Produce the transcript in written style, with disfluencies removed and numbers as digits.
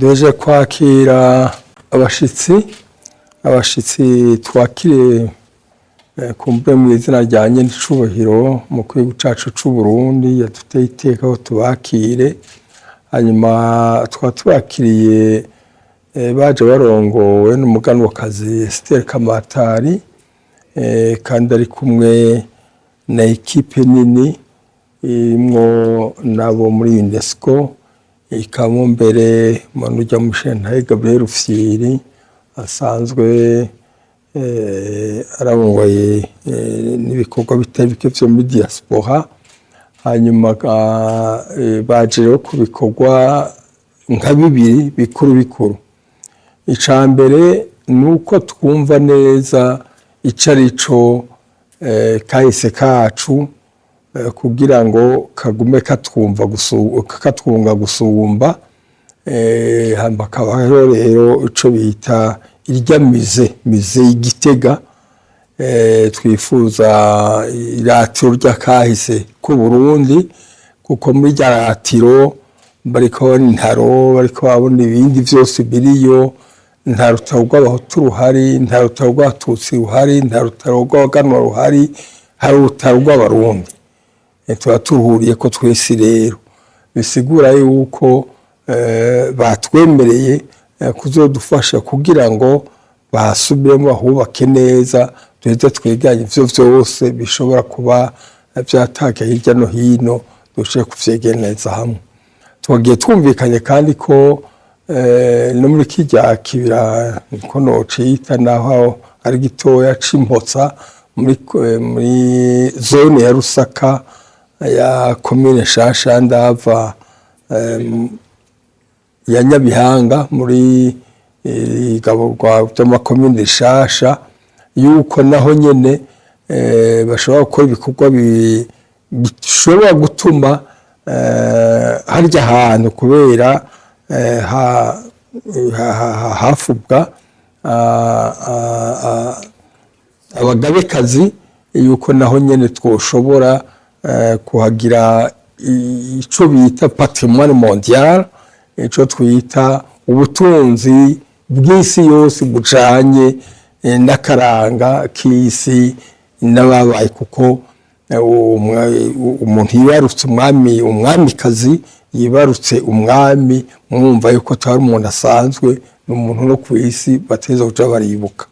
Deje kwakira abashitsi twakire kumbe mu izina ryanye n'icubahiro mu kwigu cacu c'u Burundi yaduteye iteka aho tubakire. Hanyuma twatubakiriye baje barongowe n'umuganwakazi Esther Kamatari kandi ari kumwe na ekipe nini imwo nabo muri UNESCO ikamo mbere Manujya Mushenhaye Gabriel Rufyiri asanzwe ararongoye n'ibikorwa bitari bike vyo muri diaspora. Hanyuma baje rero ku bikorwa nka bibiri bikuru. Icambere nuko twumva neza icarico kahise kacu kugira ngo kagume katwunga gusumba. Hakaba rero ico bita irya mize y'Igitega. Twifuza iratiro rya kahise ku Burundi kuko muri rya ratiro bariko babona intaro, bariko babona ibindi vyose biriyo. Nta rutaro rw'abahutu ruhari, nta rutaro rw'abatutsi ruhari, nta rutaro rw'abaganwa ruhari, hari urutaro rw'abarundi. Tuba turuhuriye ko twese rero bisigura yuko batwemereye kuzodufasha kugira ngo basubiremo bahubake neza, duheze tweganye ivyo vyose bishobora kuba vyataka hirya no hino, dushobore kuvyegereza hamwe. Twagiye twumvikanye kandi ko no muri kirya kibira niko nocita naho ari gitoya c'Impotsa muri zone ya Rusaka ya commune Shasha Ndava ya Nyabihanga muri gaburwa by'amakomune Shasha, yuko naho nyene bashobora gukora ibikorwa bishobora gutuma harya hantu kubera hafubwa abagabekazi, yuko naho nyene twoshobora kuhagira ico bita patrimoine mondial, ico twita ubutunzi bw'isi yose bujanye n'akaranga k'isi n'ababaye, kuko umuntu yibarutse umwamikazi yibarutse umwami, mwumva yuko atari umuntu asanzwe, n'umuntu no kw'isi bateza kuja baribuka.